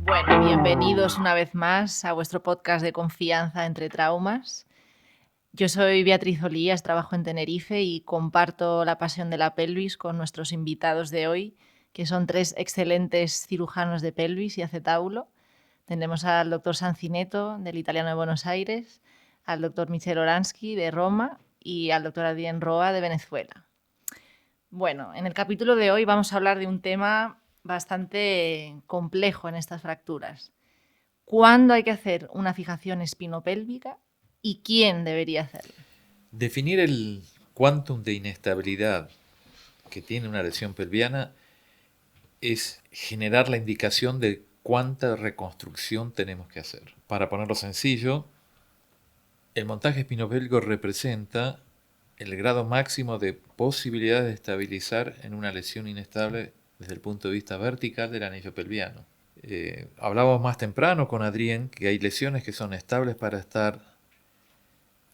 Bueno, bienvenidos una vez más a vuestro podcast de confianza entre traumas. Yo soy Beatriz Olías, trabajo en Tenerife y comparto la pasión de la pelvis con nuestros invitados de hoy, que son tres excelentes cirujanos de pelvis y acetábulo. Tenemos al doctor Sancineto, del Italiano de Buenos Aires, al doctor Michel Oransky, de Roma, y al doctor Adrien Roa, de Venezuela. Bueno, en el capítulo de hoy vamos a hablar de un tema bastante complejo en estas fracturas. ¿Cuándo hay que hacer una fijación espinopélvica y quién debería hacerla? Definir el quantum de inestabilidad que tiene una lesión pelviana es generar la indicación de cuánta reconstrucción tenemos que hacer. Para ponerlo sencillo, el montaje espinopélvico representa el grado máximo de posibilidad de estabilizar en una lesión inestable desde el punto de vista vertical del anillo pelviano. Hablábamos más temprano con Adrien que hay lesiones que son estables para estar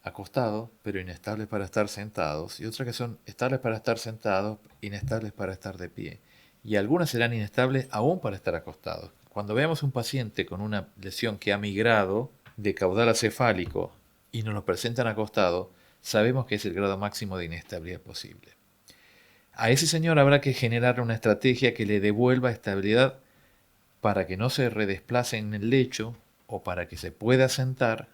acostados, pero inestables para estar sentados, y otras que son estables para estar sentados, inestables para estar de pie. Y algunas serán inestables aún para estar acostados. Cuando veamos un paciente con una lesión que ha migrado de caudal acefálico y nos lo presentan acostado, sabemos que es el grado máximo de inestabilidad posible. A ese señor habrá que generar una estrategia que le devuelva estabilidad para que no se redesplace en el lecho o para que se pueda sentar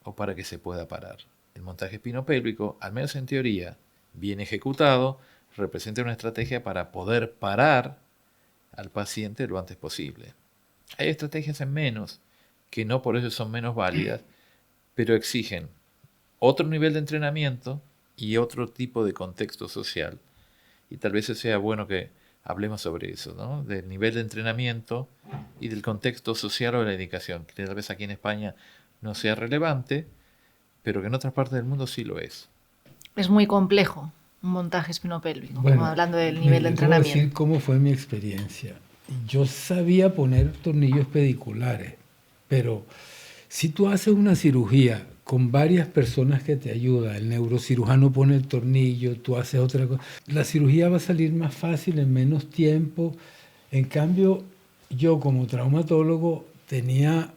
o para que se pueda parar. El montaje espinopélvico, al menos en teoría, bien ejecutado, representa una estrategia para poder parar al paciente lo antes posible. Hay estrategias en menos, que no por eso son menos válidas, pero exigen otro nivel de entrenamiento y otro tipo de contexto social. Y tal vez sea bueno que hablemos sobre eso, ¿no? Del nivel de entrenamiento y del contexto social o de la indicación, que tal vez aquí en España no sea relevante, pero que en otras partes del mundo sí lo es. Es muy complejo un montaje espinopélvico, Bueno, como hablando del nivel de yo te voy a decir entrenamiento. cómo fue mi experiencia. Yo sabía poner tornillos pediculares, pero si tú haces una cirugía con varias personas que te ayudan, el neurocirujano pone el tornillo, tú haces otra cosa, la cirugía va a salir más fácil en menos tiempo. En cambio, yo como traumatólogo tenía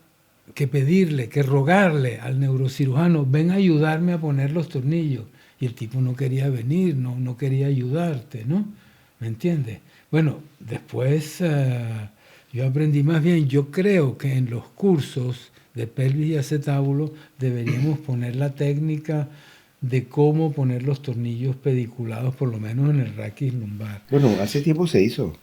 que pedirle, que rogarle al neurocirujano, ven a ayudarme a poner los tornillos. Y el tipo no quería venir, no quería ayudarte, ¿no? ¿Me entiendes? Bueno, después yo aprendí más bien, yo creo que en los cursos de pelvis y acetábulo deberíamos poner la técnica de cómo poner los tornillos pediculados, por lo menos en el raquis lumbar. Bueno, hace tiempo se hizo,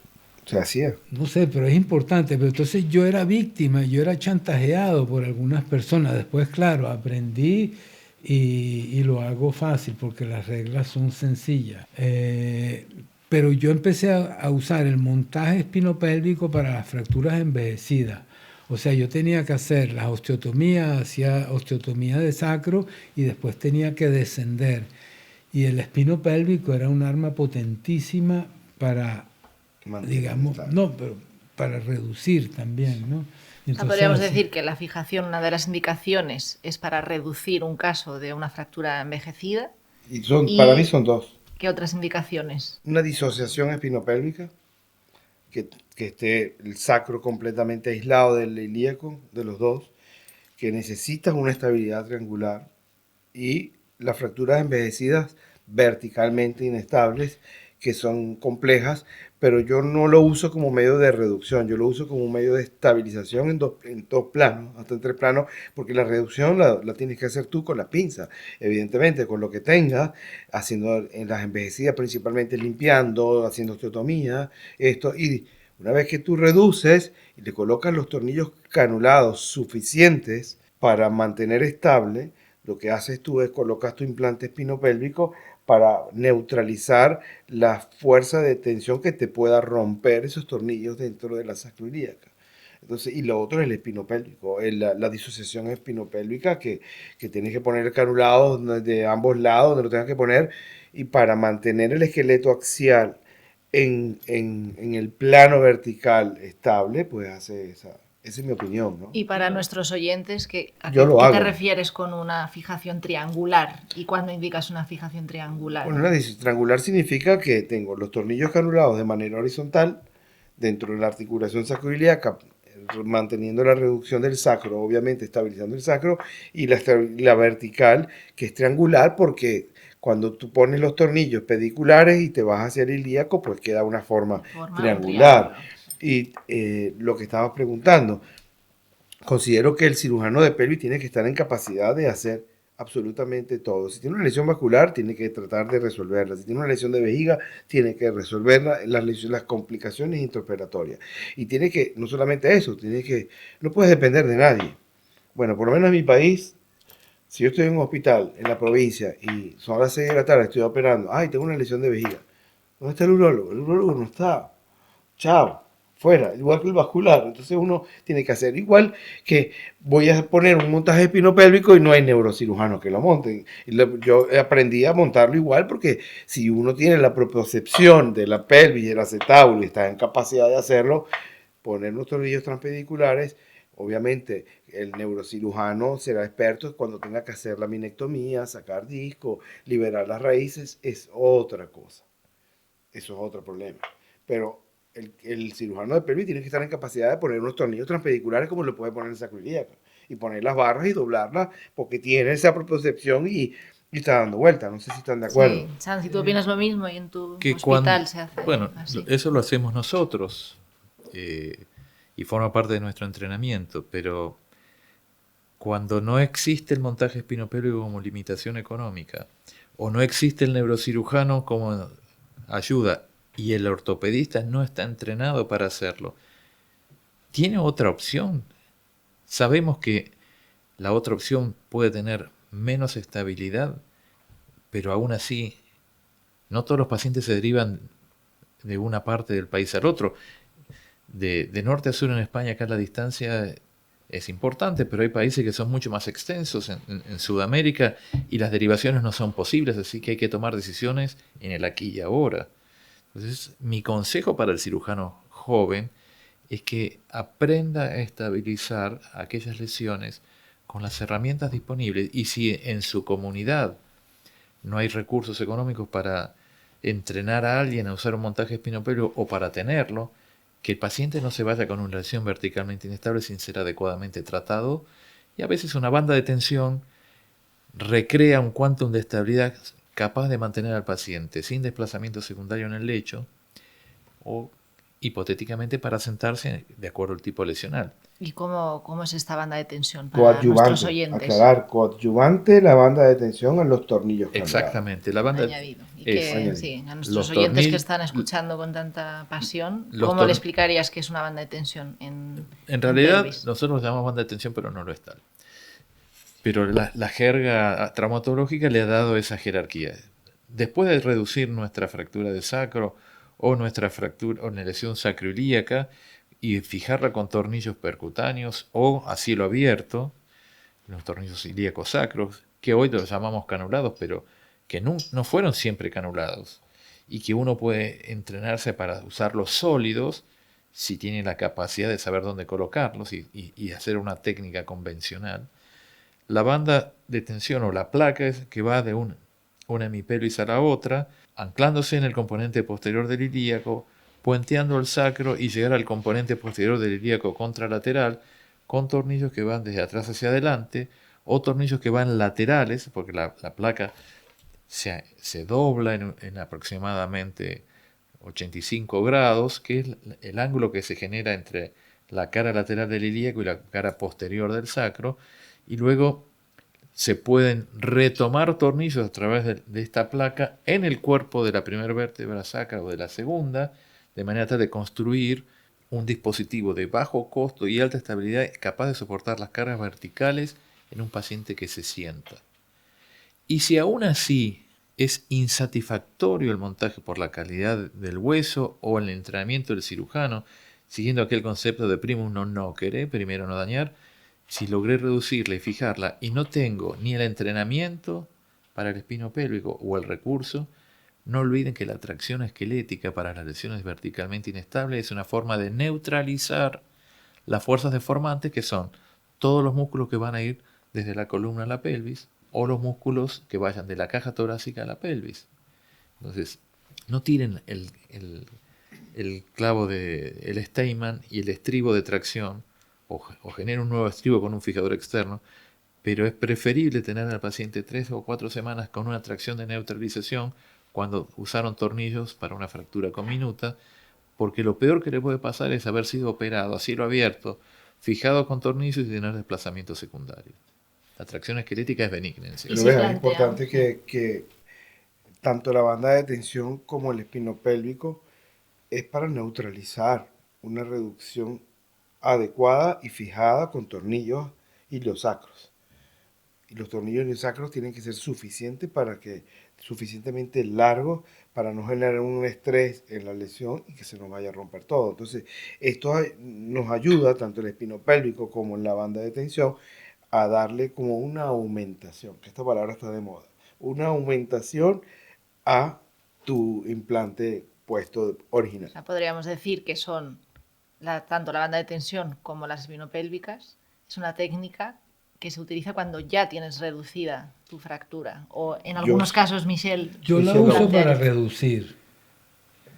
se hacía. No sé, pero es importante. Pero entonces yo era víctima, yo era chantajeado por algunas personas. Después, claro, aprendí y lo hago fácil porque las reglas son sencillas. Pero yo empecé a usar el montaje espinopélvico para las fracturas envejecidas. O sea, yo tenía que hacer las osteotomías, hacía osteotomía de sacro y después tenía que descender. Y el espinopélvico era un arma potentísima para, digamos, no, pero para reducir también, ¿no? Entonces, podríamos decir que la fijación, una de las indicaciones, es para reducir un caso de una fractura envejecida. Y para mí son dos. ¿Qué otras indicaciones? Una disociación espinopélvica, que esté el sacro completamente aislado del ilíaco, de los dos, que necesitas una estabilidad triangular, y las fracturas envejecidas verticalmente inestables, que son complejas, pero yo no lo uso como medio de reducción, yo lo uso como un medio de estabilización en dos planos, hasta en tres planos, porque la reducción la tienes que hacer tú con la pinza, evidentemente, con lo que tengas, haciendo en las envejecidas principalmente limpiando, haciendo osteotomía, esto, y una vez que tú reduces y le colocas los tornillos canulados suficientes para mantener estable, lo que haces tú es colocas tu implante espinopélvico para neutralizar la fuerza de tensión que te pueda romper esos tornillos dentro de la sacroiliaca. Entonces, y lo otro es el espinopélvico, la disociación espinopélvica que tienes que poner el canulado de ambos lados, donde lo tengas que poner, y para mantener el esqueleto axial en el plano vertical estable, pues hace esa es mi opinión, ¿no? Y para nuestros oyentes, ¿a Yo lo qué hago. te refieres con una fijación triangular? ¿Y cuándo indicas una fijación triangular? Bueno, una triangular significa que tengo los tornillos canulados de manera horizontal dentro de la articulación sacroiliaca manteniendo la reducción del sacro, obviamente estabilizando el sacro, y la vertical, que es triangular, porque cuando tú pones los tornillos pediculares y te vas hacia el ilíaco, pues queda una forma triangular. Y lo que estabas preguntando, considero que el cirujano de pelvis tiene que estar en capacidad de hacer absolutamente todo. Si tiene una lesión vascular, tiene que tratar de resolverla. Si tiene una lesión de vejiga, tiene que resolverla, las complicaciones intraoperatorias. Y tiene que, no solamente eso, no puedes depender de nadie. Bueno, por lo menos en mi país, si yo estoy en un hospital en la provincia y son las 6 de la tarde, estoy operando, ay, tengo una lesión de vejiga. ¿Dónde está el urólogo? El urólogo no está. Chao. Fuera, igual que el vascular. Entonces uno tiene que hacer igual que voy a poner un montaje espinopélvico y no hay neurocirujano que lo monten. Yo aprendí a montarlo igual porque si uno tiene la propiocepción de la pelvis y el acetábulo y está en capacidad de hacerlo, poner los tornillos transpediculares, obviamente el neurocirujano será experto cuando tenga que hacer la minectomía, sacar disco, liberar las raíces, es otra cosa. Eso es otro problema. Pero el cirujano de pelvis tiene que estar en capacidad de poner unos tornillos transpediculares como lo puede poner el sacroiliaco. Y poner las barras y doblarlas porque tiene esa propiocepción y está dando vuelta. No sé si están de acuerdo. Sí, Sanz, si tú opinas lo mismo y en tu Que hospital se hace bueno, así. eso lo hacemos nosotros y forma parte de nuestro entrenamiento, pero cuando no existe el montaje espinopélvico como limitación económica o no existe el neurocirujano como ayuda y el ortopedista no está entrenado para hacerlo, ¿tiene otra opción? Sabemos que la otra opción puede tener menos estabilidad, pero aún así no todos los pacientes se derivan de una parte del país al otro. De norte a sur en España, acá la distancia es importante, pero hay países que son mucho más extensos en Sudamérica y las derivaciones no son posibles, así que hay que tomar decisiones en el aquí y ahora. Entonces, mi consejo para el cirujano joven es que aprenda a estabilizar aquellas lesiones con las herramientas disponibles y si en su comunidad no hay recursos económicos para entrenar a alguien a usar un montaje espinopélvico o para tenerlo, que el paciente no se vaya con una lesión verticalmente inestable sin ser adecuadamente tratado, y a veces una banda de tensión recrea un quantum de estabilidad capaz de mantener al paciente sin desplazamiento secundario en el lecho o hipotéticamente para sentarse de acuerdo al tipo lesional. ¿Y cómo es esta banda de tensión para nuestros oyentes? Aclarar, coadyuvante la banda de tensión en los tornillos cambiados. Exactamente, la banda añadido. Y que, sí, a nuestros oyentes que están escuchando con tanta pasión, ¿cómo le explicarías que es una banda de tensión en realidad, pelvis? nosotros lo llamamos banda de tensión, pero no lo es tal. Pero la jerga traumatológica le ha dado esa jerarquía. Después de reducir nuestra fractura de sacro o nuestra fractura o una lesión sacroilíaca y fijarla con tornillos percutáneos o a cielo abierto, los tornillos ilíacos sacros, que hoy los llamamos canulados, pero que no fueron siempre canulados, y que uno puede entrenarse para usarlos sólidos si tiene la capacidad de saber dónde colocarlos y hacer una técnica convencional. La banda de tensión o la placa es que va de una hemipelvis a la otra, anclándose en el componente posterior del ilíaco, puenteando el sacro y llegar al componente posterior del ilíaco contralateral con tornillos que van desde atrás hacia adelante o tornillos que van laterales, porque la placa se dobla en aproximadamente 85 grados, que es el ángulo que se genera entre la cara lateral del ilíaco y la cara posterior del sacro, y luego se pueden retomar tornillos a través de esta placa en el cuerpo de la primera vértebra sacra o de la segunda, de manera tal de construir un dispositivo de bajo costo y alta estabilidad capaz de soportar las cargas verticales en un paciente que se sienta. Y si aún así es insatisfactorio el montaje por la calidad del hueso o el entrenamiento del cirujano, siguiendo aquel concepto de primum non nocere, primero no dañar, si logré reducirla y fijarla y no tengo ni el entrenamiento para el espinopélvico o el recurso, no olviden que la tracción esquelética para las lesiones verticalmente inestables es una forma de neutralizar las fuerzas deformantes, que son todos los músculos que van a ir desde la columna a la pelvis o los músculos que vayan de la caja torácica a la pelvis. Entonces, no tiren el clavo el Steinman y el estribo de tracción, o genera un nuevo estribo con un fijador externo, pero es preferible tener al paciente 3 o 4 semanas con una tracción de neutralización cuando usaron tornillos para una fractura comminuta, porque lo peor que le puede pasar es haber sido operado a cielo abierto, fijado con tornillos y tener desplazamientos secundarios. La tracción esquelética es benigna en sí. Pero es importante que tanto la banda de tensión como el espinopélvico es para neutralizar una reducción adecuada y fijada con tornillos iliosacros. Y los tornillos iliosacros tienen que ser suficientemente largos para no generar un estrés en la lesión y que se nos vaya a romper todo. Entonces, esto nos ayuda, tanto el espinopélvico como en la banda de tensión, a darle como una aumentación, que esta palabra está de moda, una aumentación a tu implante puesto original. O sea, podríamos decir que son tanto la banda de tensión como las espinopélvicas, es una técnica que se utiliza cuando ya tienes reducida tu fractura. O en algunos casos, Michel... Yo la uso para reducir.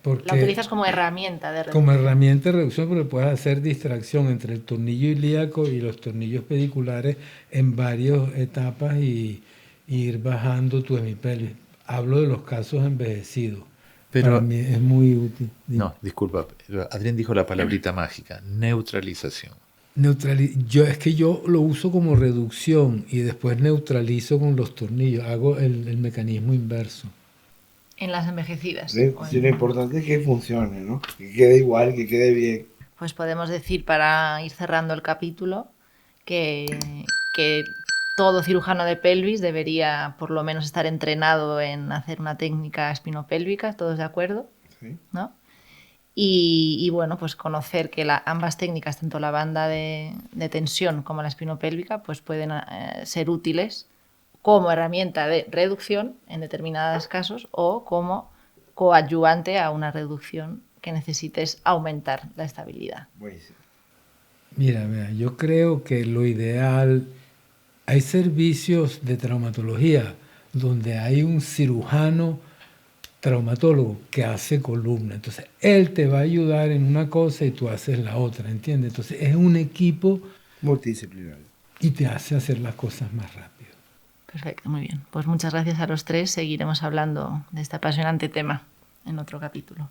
Porque la utilizas como herramienta de reducción. Como herramienta de reducción, porque puedes hacer distracción entre el tornillo ilíaco y los tornillos pediculares en varias etapas y ir bajando tu hemipelvis. Hablo de los casos envejecidos. Pero para mí es muy útil. No, disculpa. Adrián dijo la palabrita mágica, neutralización. Es que yo lo uso como reducción y después neutralizo con los tornillos. Hago el mecanismo inverso. En las envejecidas. Sí, lo importante es que funcione, ¿no? Que quede igual, que quede bien. Pues podemos decir, para ir cerrando el capítulo, que todo cirujano de pelvis debería por lo menos estar entrenado en hacer una técnica espinopélvica, ¿todos de acuerdo? Sí. ¿No? Y bueno, pues conocer que ambas técnicas, tanto la banda de tensión como la espinopélvica, pues pueden ser útiles como herramienta de reducción en determinados casos o como coadyuvante a una reducción que necesites aumentar la estabilidad. Buenísimo. Mira, yo creo que lo ideal, hay servicios de traumatología donde hay un cirujano traumatólogo que hace columna. Entonces, él te va a ayudar en una cosa y tú haces la otra, ¿entiendes? Entonces, es un equipo multidisciplinario y te hace hacer las cosas más rápido. Perfecto, muy bien. Pues muchas gracias a los tres. Seguiremos hablando de este apasionante tema en otro capítulo.